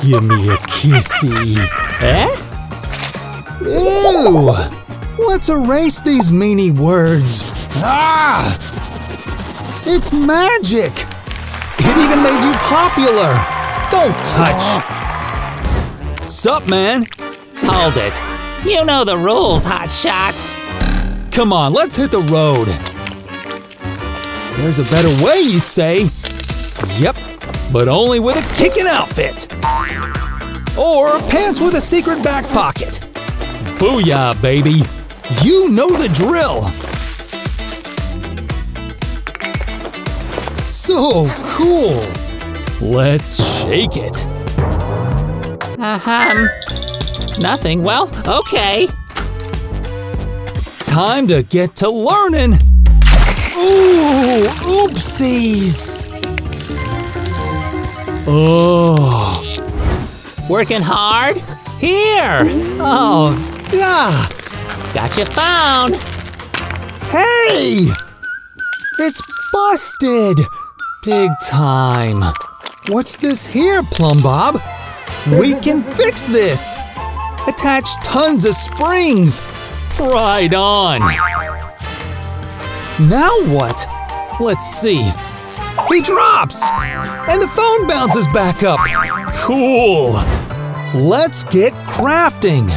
Give me a kissy. Eh? Ew! Let's erase these meanie words. Ah! It's magic! It even made you popular! Don't touch! Sup, man? Hold it. You know the rules, hotshot. Come on, let's hit the road. There's a better way, you say? Yep, but only with a kicking outfit. Or pants with a secret back pocket. Booyah, baby! You know the drill! So cool! Let's shake it. Nothing. Well, okay. Time to get to learning! Ooh, oopsies! Oh. Working hard? Here! Oh, God! Got your phone! Hey! It's busted! Big time. What's this here, Plum Bob? We can fix this! Attach tons of springs! Right on! Now what? Let's see. He drops! And the phone bounces back up! Cool! Let's get crafting!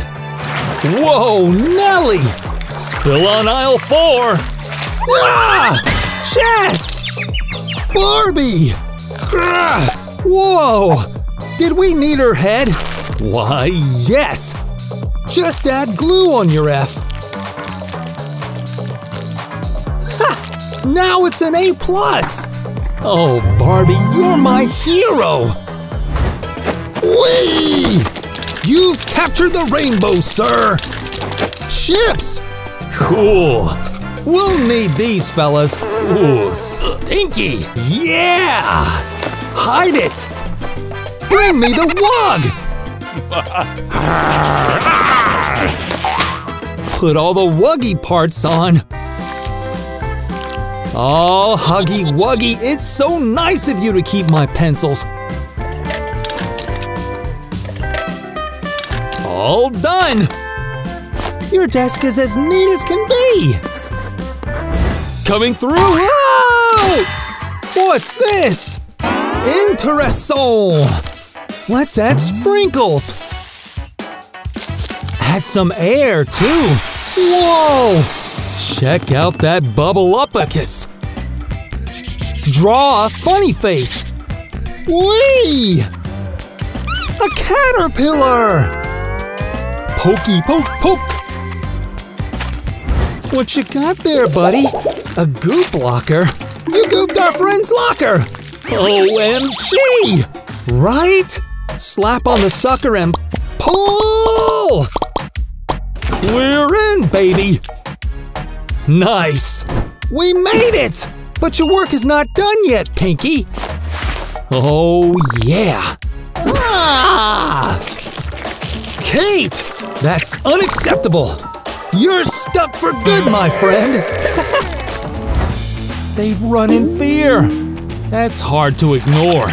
Whoa, Nelly! Spill on aisle 4! Ah! Jess! Barbie! Ah! Whoa! Did we need her head? Why, yes! Just add glue on your F. Ha! Now it's an A+. Oh, Barbie, you're my hero! Whee! You've captured the rainbow, sir! Chips! Cool! We'll need these, fellas. Ooh, stinky! Yeah! Hide it! Bring me the wug! Put all the wuggy parts on. Oh, Huggy Wuggy, it's so nice of you to keep my pencils. All done! Your desk is as neat as can be! Coming through! Whoa! What's this? Interessant! Let's add sprinkles! Add some air, too! Whoa! Check out that bubble-upicus! Draw a funny face! Whee! A caterpillar! Pokey poke poke! What you got there, buddy? A goop locker? You gooped our friend's locker! OMG! Right? Slap on the sucker and pull! We're in, baby! Nice! We made it! But your work is not done yet, Pinky! Oh, yeah! Ah! Kate! That's unacceptable! You're stuck for good, my friend! They've run in fear! That's hard to ignore.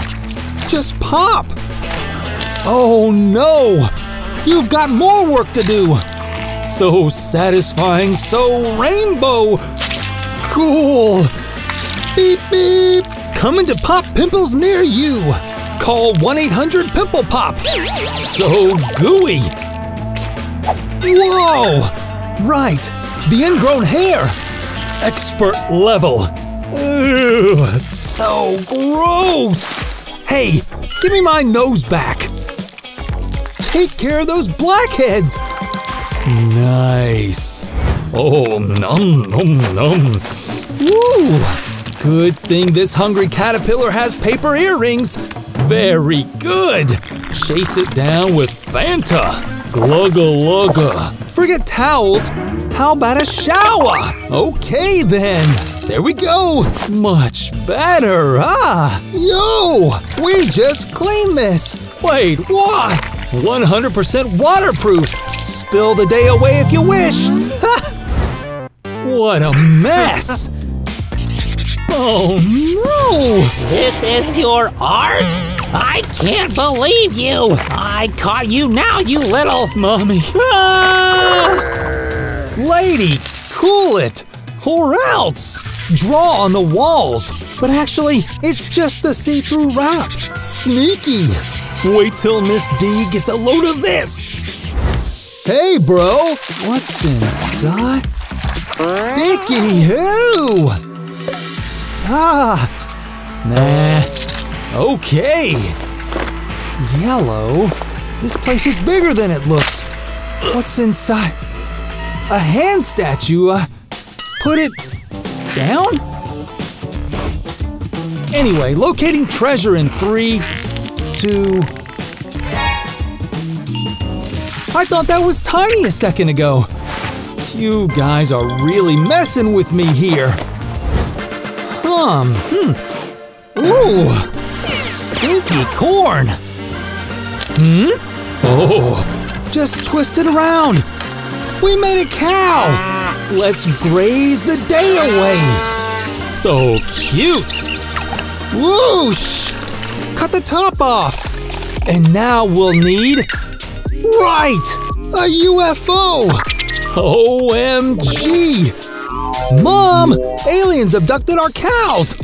Just pop! Oh no! You've got more work to do! So satisfying, so rainbow! Cool! Beep beep! Coming to pop pimples near you! Call 1-800-PIMPLE-POP! So gooey! Whoa! Right! The ingrown hair! Expert level! Ew, so gross! Hey, give me my nose back! Take care of those blackheads! Nice! Oh, nom nom nom! Woo! Good thing this hungry caterpillar has paper earrings! Very good! Chase it down with Fanta! Glugga lugga! Forget towels! How about a shower? Okay then! There we go! Much better! Ah! Yo! We just cleaned this! Wait, what? 100% waterproof! Spill the day away if you wish! What a mess! Oh no! This is your art? I can't believe you! I caught you now, you little… Mommy. Ah! Lady, cool it! Or else! Draw on the walls! But actually, it's just a see-through wrap! Sneaky! Wait till Miss D gets a load of this! Hey, bro! What's inside? Sticky! Who? Ah! Nah. Okay. Yellow? This place is bigger than it looks. What's inside? A hand statue? Put it down? Anyway, locating treasure in 3, 2… I thought that was tiny a second ago. You guys are really messing with me here. Ooh, stinky corn. Oh, just twist it around. We made a cow. Let's graze the day away. So cute. Whoosh! Cut the top off. And now we'll need… right! A UFO! OMG! Mom! Aliens abducted our cows!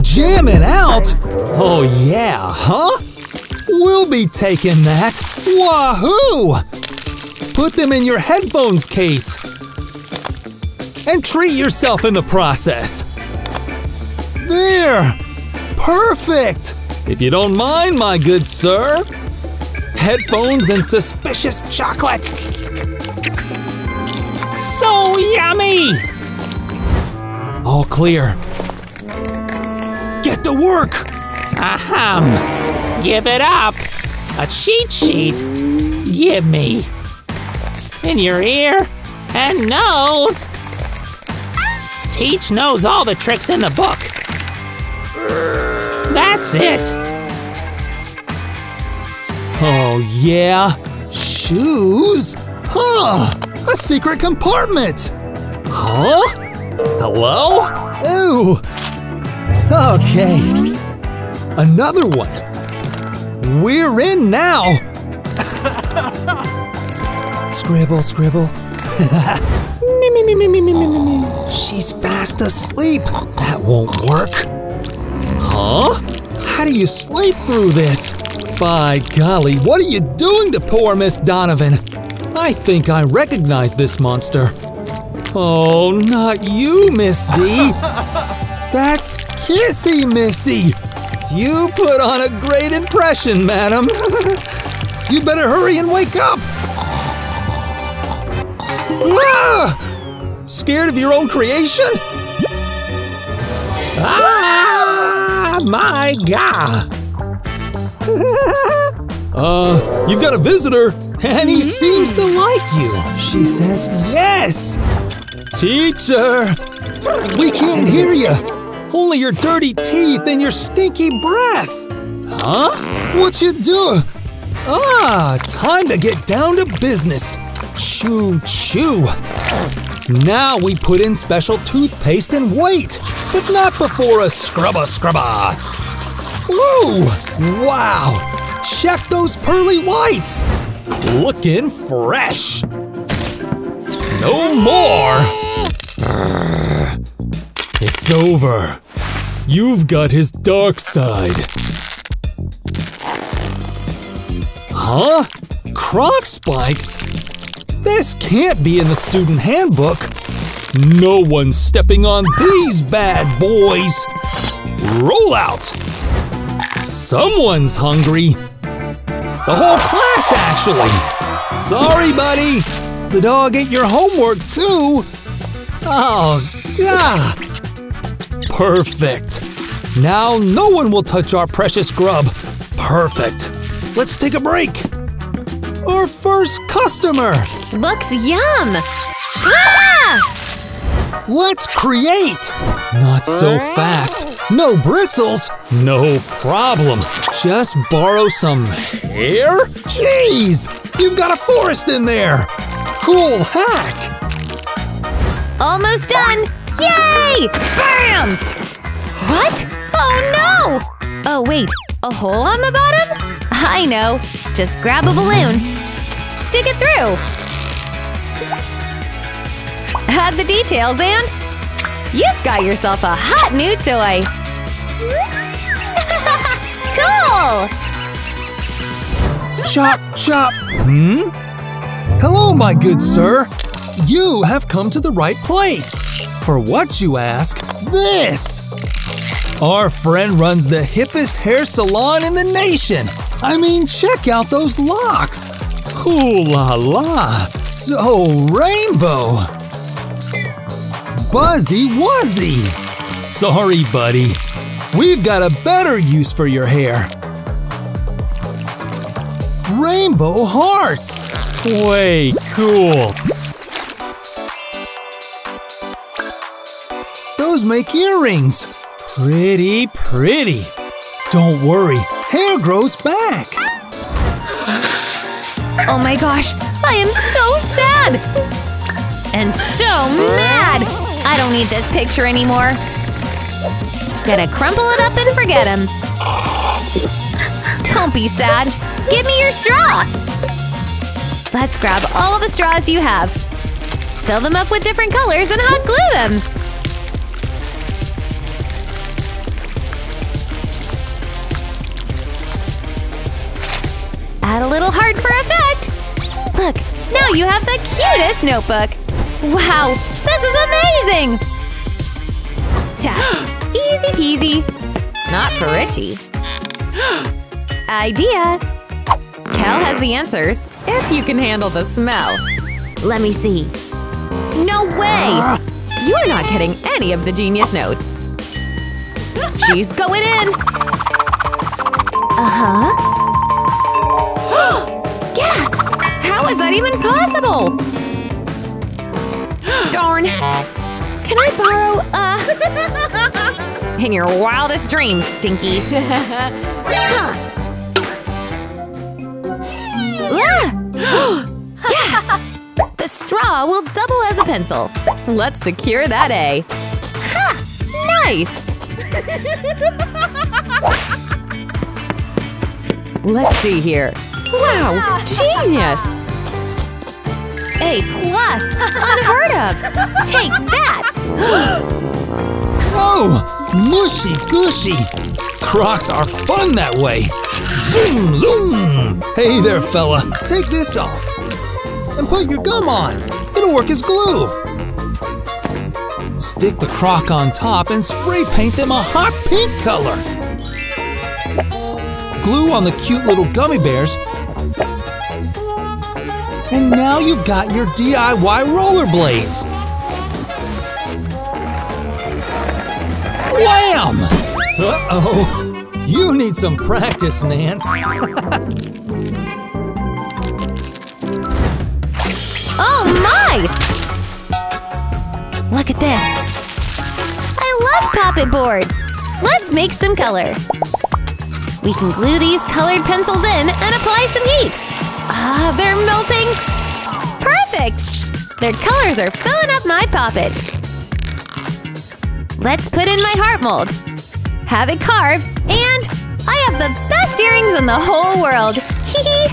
Jamming out? Oh yeah, huh? We'll be taking that! Wahoo! Put them in your headphones case! And treat yourself in the process! There! Perfect! If you don't mind, my good sir. Headphones and suspicious chocolate! So yummy! All clear. Get to work! Ahem. Give it up. A cheat sheet? Give me. In your ear and nose. Teach knows all the tricks in the book. That's it. Oh yeah? Shoes? Huh! A secret compartment! Huh? Hello? Ooh! Okay. Another one. We're in now! Scribble, scribble. She's fast asleep. That won't work. Huh? How do you sleep through this? By golly, what are you doing to poor Miss Donovan? I think I recognize this monster. Oh, not you, Miss D. That's Kissy Missy. You put on a great impression, madam. You better hurry and wake up. Ah! Scared of your own creation? Ah, my God. You've got a visitor, and he seems to like you. She says yes. Teacher! We can't hear you. Only your dirty teeth and your stinky breath. Huh? What you doing? Ah, time to get down to business. Chew, chew. Now we put in special toothpaste and wait, but not before a scrubba scrubba. Ooh, wow. Check those pearly whites. Looking fresh. No more. It's over. You've got his dark side. Huh? Croc spikes? This can't be in the student handbook. No one's stepping on these bad boys. Roll out. Someone's hungry. The whole class, actually. Sorry, buddy. The dog ate your homework, too. Oh, yeah. Perfect. Now no one will touch our precious grub. Perfect. Let's take a break. Our first customer. Looks yum. Ah! Let's create. Not so fast. No bristles. No problem. Just borrow some hair? Jeez, you've got a forest in there. Cool hack. Almost done. Yay! Bam! What? Oh no! Oh wait, a hole on the bottom? I know. Just grab a balloon. Stick it through. Add the details and you've got yourself a hot new toy. Cool! Chop, chop. Hello, my good sir. You have come to the right place. For what, you ask? This! Our friend runs the hippest hair salon in the nation. I mean, check out those locks. Ooh la la. So rainbow. Buzzy wuzzy. Sorry, buddy. We've got a better use for your hair. Rainbow hearts. Way cool. Those make earrings. Pretty, pretty. Don't worry, hair grows back. Oh my gosh, I am so sad! And so mad! I don't need this picture anymore. Gotta crumple it up and forget him. Don't be sad. Give me your straw! Let's grab all the straws you have. Fill them up with different colors and hot glue them. Add a little heart for effect! Look, now you have the cutest notebook! Wow, this is amazing! Test. Easy peasy. Not for Richie. Idea! Cal has the answers, if you can handle the smell. Let me see. No way! You are not getting any of the genius notes. She's going in! Uh-huh. Gasp! How is that even possible? Darn! Can I borrow, in your wildest dreams, Stinky. Huh. Gasp! The straw will double as a pencil. Let's secure that A. Ha! Nice! Let's see here. Wow! Genius! A+! Unheard of! Take that! Oh! Mushy gushy! Crocs are fun that way! Zoom zoom! Hey there, fella! Take this off! And put your gum on! It'll work as glue! Stick the Croc on top and spray paint them a hot pink color! Glue on the cute little gummy bears. And now you've got your DIY rollerblades! Wham! Uh-oh! You need some practice, Nance. Oh my! Look at this! I love poppet boards! Let's make some color! We can glue these colored pencils in and apply some heat! Ah, they're melting! Perfect! Their colors are filling up my poppet! Let's put in my heart mold! Have it carved, and I have the best earrings in the whole world! Hee hee!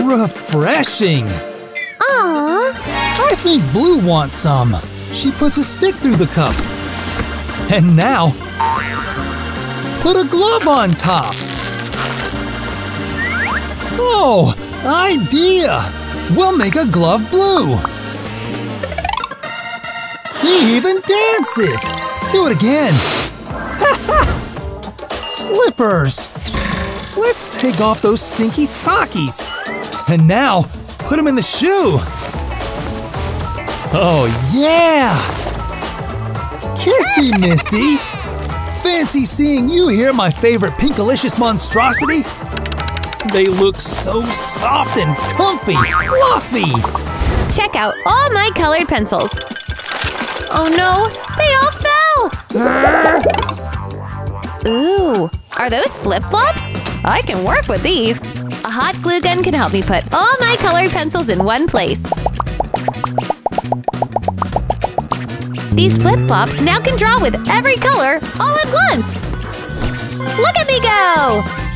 Refreshing! Aww! I think Blue wants some! She puts a stick through the cup! And now… put a glove on top! Oh! Idea! We'll make a glove blue! He even dances! Do it again! Slippers! Let's take off those stinky sockies! And now, put them in the shoe! Oh yeah! Kissy Missy! Fancy seeing you here, my favorite pinkalicious monstrosity! They look so soft and comfy, fluffy! Check out all my colored pencils! Oh no, they all fell! Ooh, are those flip-flops? I can work with these! A hot glue gun can help me put all my colored pencils in one place. These flip-flops now can draw with every color all at once! Look at me go!